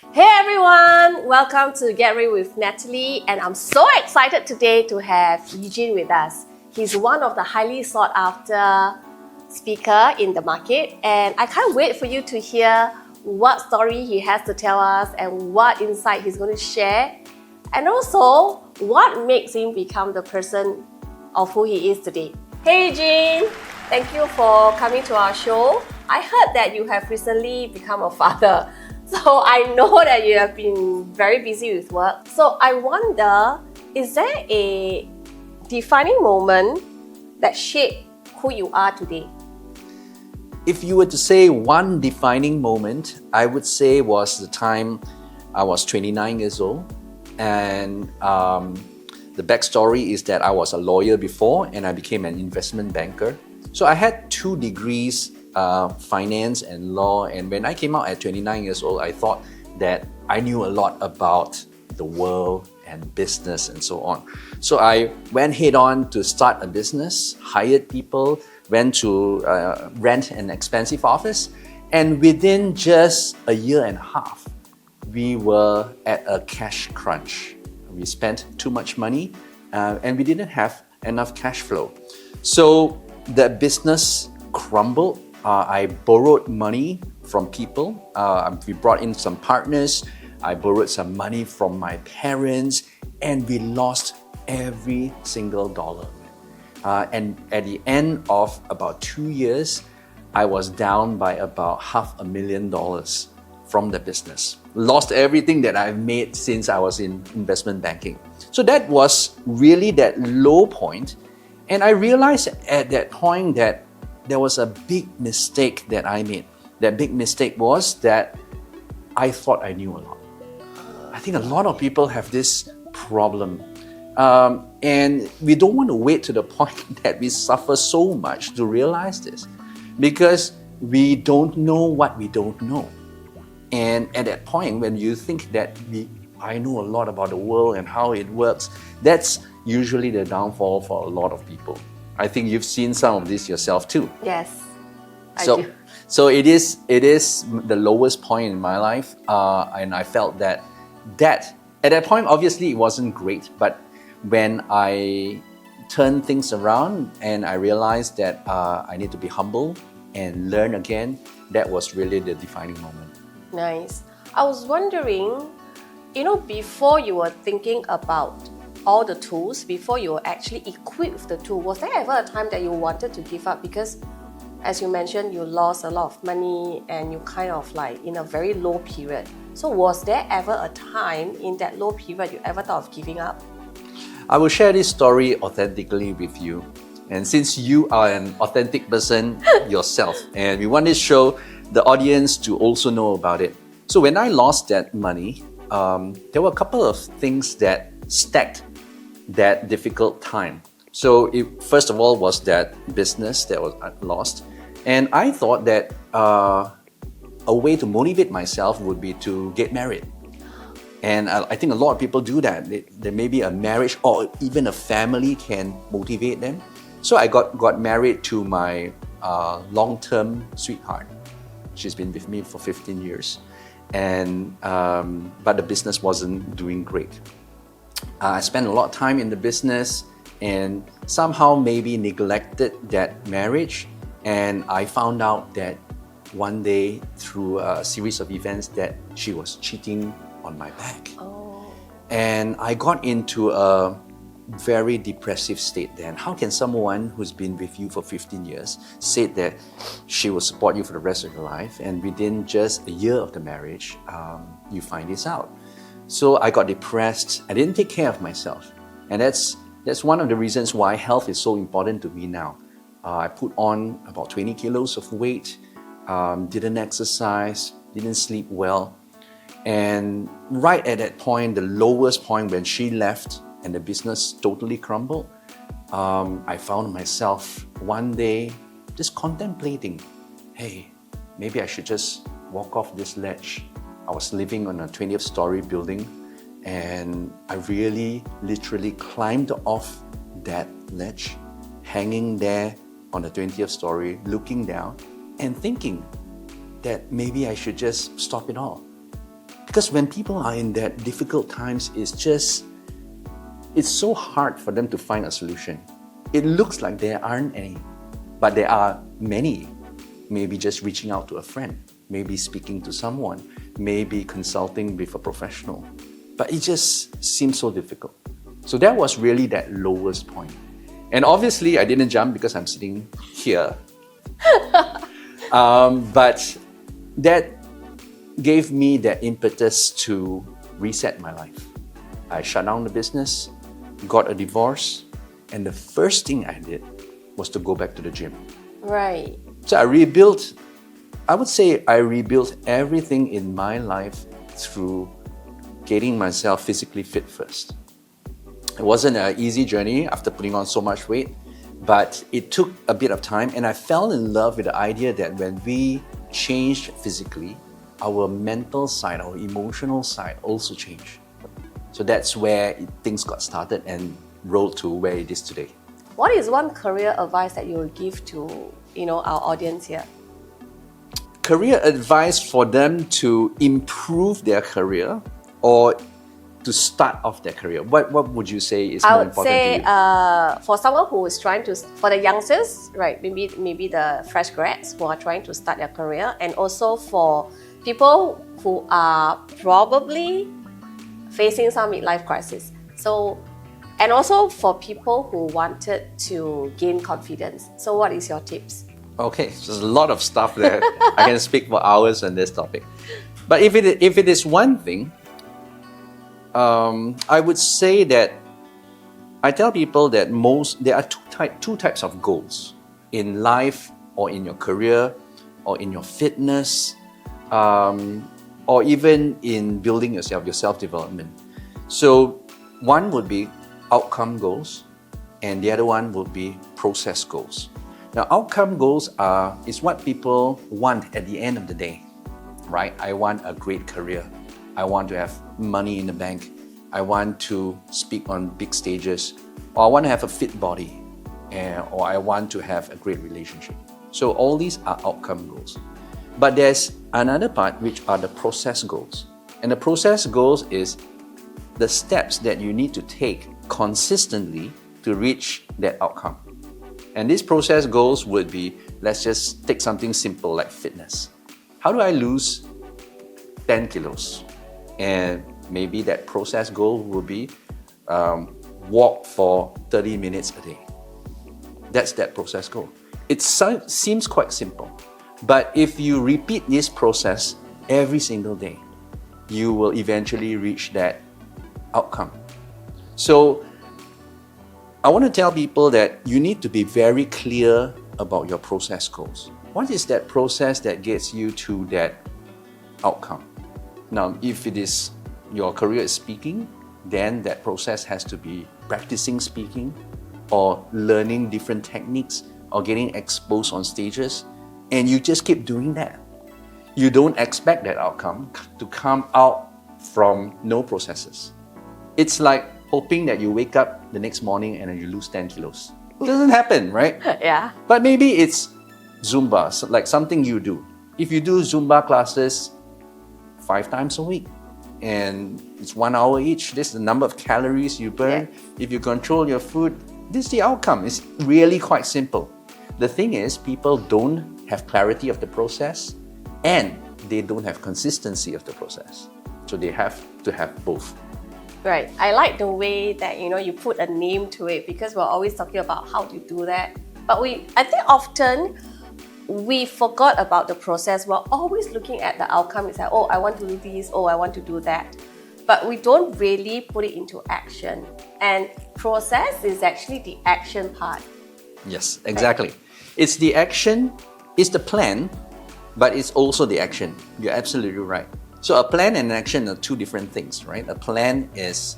Hey everyone, welcome to Get Real with Natalie, and I'm so excited today to have Eugene with us. He's one of the highly sought after speaker in the market, and I can't wait for you to hear what story he has to tell us and what insight he's going to share, and also what makes him become the person of who he is today. Hey Eugene, thank you for coming to our show. I heard that you have recently become a father. So I know that you have been very busy with work. So I wonder, is there a defining moment that shaped who you are today? If you were to say one defining moment, I would say was the time I was 29 years old. And the backstory is that I was a lawyer before and I became an investment banker. So I had 2 degrees, finance and law. And when I came out at 29 years old, I thought that I knew a lot about the world and business and so on. So I went head on to start a business, hired people, went to rent an expensive office. And within just a year and a half, we were at a cash crunch. We spent too much money and we didn't have enough cash flow. So the business crumbled. I borrowed money from people. We brought in some partners. I borrowed some money from my parents, and we lost every single dollar. And at the end of about 2 years, I was down by about $500,000 from the business. Lost everything that I've made since I was in investment banking. So that was really that low point. And I realized at that point that there was a big mistake that I made. That big mistake was that I thought I knew a lot. I think a lot of people have this problem. And we don't want to wait to the point that we suffer so much to realize this, because we don't know what we don't know. And at that point, when you think that I know a lot about the world and how it works, that's usually the downfall for a lot of people. I think you've seen some of this yourself too. Yes, I do. So it is the lowest point in my life, and I felt that at that point, obviously it wasn't great, but when I turned things around and I realized that I need to be humble and learn again, that was really the defining moment. Nice. I was wondering, before you were thinking about all the tools, before you were actually equipped with the tool, was there ever a time that you wanted to give up? Because as you mentioned, you lost a lot of money and you kind of like in a very low period. So was there ever a time in that low period you ever thought of giving up? I will share this story authentically with you. And since you are an authentic person yourself, and we want to show the audience to also know about it. So when I lost that money, there were a couple of things that stacked that difficult time. So it, first of all, was that business that was lost. And I thought that a way to motivate myself would be to get married. And I think a lot of people do that. There may be a marriage or even a family can motivate them. So I got married to my long-term sweetheart. She's been with me for 15 years. And but the business wasn't doing great. I spent a lot of time in the business and somehow maybe neglected that marriage. And I found out that one day through a series of events that she was cheating on my back. Oh. And I got into a very depressive state then. How can someone who's been with you for 15 years say that she will support you for the rest of your life, and within just a year of the marriage, you find this out? So I got depressed. I didn't take care of myself. And that's one of the reasons why health is so important to me now. I put on about 20 kilos of weight, didn't exercise, didn't sleep well. And right at that point, the lowest point when she left and the business totally crumbled, I found myself one day just contemplating, hey, maybe I should just walk off this ledge. I was living on a 20th story building, and I really literally climbed off that ledge, hanging there on the 20th story, looking down and thinking that maybe I should just stop it all. Because when people are in that difficult times, it's so hard for them to find a solution. It looks like there aren't any, but there are many. Maybe just reaching out to a friend, maybe speaking to someone, maybe consulting with a professional. But it just seems so difficult. So that was really that lowest point. And obviously, I didn't jump because I'm sitting here. But that gave me that impetus to reset my life. I shut down the business, got a divorce, and the first thing I did was to go back to the gym. Right. So I would say I rebuilt everything in my life through getting myself physically fit first. It wasn't an easy journey after putting on so much weight, but it took a bit of time, and I fell in love with the idea that when we changed physically, our mental side, our emotional side also changed. So that's where things got started and rolled to where it is today. What is one career advice that you will give to our audience here? Career advice for them to improve their career or to start off their career. What would you say is more important to you? I would say for someone who is trying to, for the youngsters, right? Maybe the fresh grads who are trying to start their career, and also for people who are probably facing some midlife crisis. So, and also for people who wanted to gain confidence. So what is your tips? Okay, so there's a lot of stuff there. I can speak for hours on this topic. But if it is one thing, I would say that I tell people that there are two types of goals in life or in your career or in your fitness or even in building yourself, your self-development. So one would be outcome goals and the other one would be process goals. Now, outcome goals is what people want at the end of the day, right? I want a great career. I want to have money in the bank. I want to speak on big stages. Or I want to have a fit body. Or I want to have a great relationship. So all these are outcome goals. But there's another part which are the process goals. And the process goals is the steps that you need to take consistently to reach that outcome. And these process goals would be, let's just take something simple like fitness. How do I lose 10 kilos? And maybe that process goal will be walk for 30 minutes a day. That's that process goal. It seems quite simple, but if you repeat this process every single day, you will eventually reach that outcome. So I want to tell people that you need to be very clear about your process goals. What is that process that gets you to that outcome? Now, if it is your career is speaking, then that process has to be practicing speaking or learning different techniques or getting exposed on stages, and you just keep doing that. You don't expect that outcome to come out from no processes. It's like hoping that you wake up the next morning and then you lose 10 kilos. It doesn't happen, right? Yeah. But maybe it's Zumba, like something you do. If you do Zumba classes 5 times a week and it's 1 hour each, this is the number of calories you burn. Yeah. If you control your food, this is the outcome. It's really quite simple. The thing is, people don't have clarity of the process and they don't have consistency of the process. So they have to have both. Right. I like the way that you put a name to it, because we're always talking about how to do that. But I think often we forgot about the process. We're always looking at the outcome. It's like, oh, I want to do this, oh, I want to do that. But we don't really put it into action. And process is actually the action part. Yes, exactly. Right. It's the action, it's the plan, but it's also the action. You're absolutely right. So a plan and an action are two different things, right? A plan is,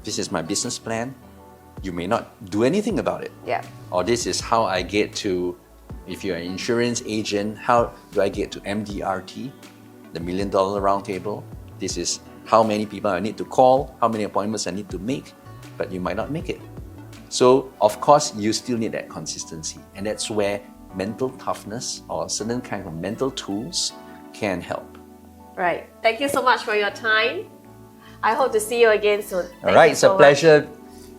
this is my business plan. You may not do anything about it. Yeah. Or this is how I get to, if you're an insurance agent, how do I get to MDRT, the $1 Million Roundtable? This is how many people I need to call, how many appointments I need to make, but you might not make it. So of course, you still need that consistency. And that's where mental toughness or certain kind of mental tools can help. Right. Thank you so much for your time. I hope to see you again soon. All right, it's a pleasure.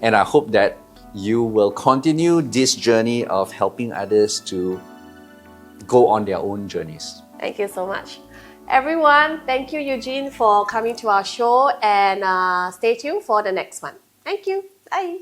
And I hope that you will continue this journey of helping others to go on their own journeys. Thank you so much. Everyone, thank you, Eugene, for coming to our show, and stay tuned for the next one. Thank you. Bye.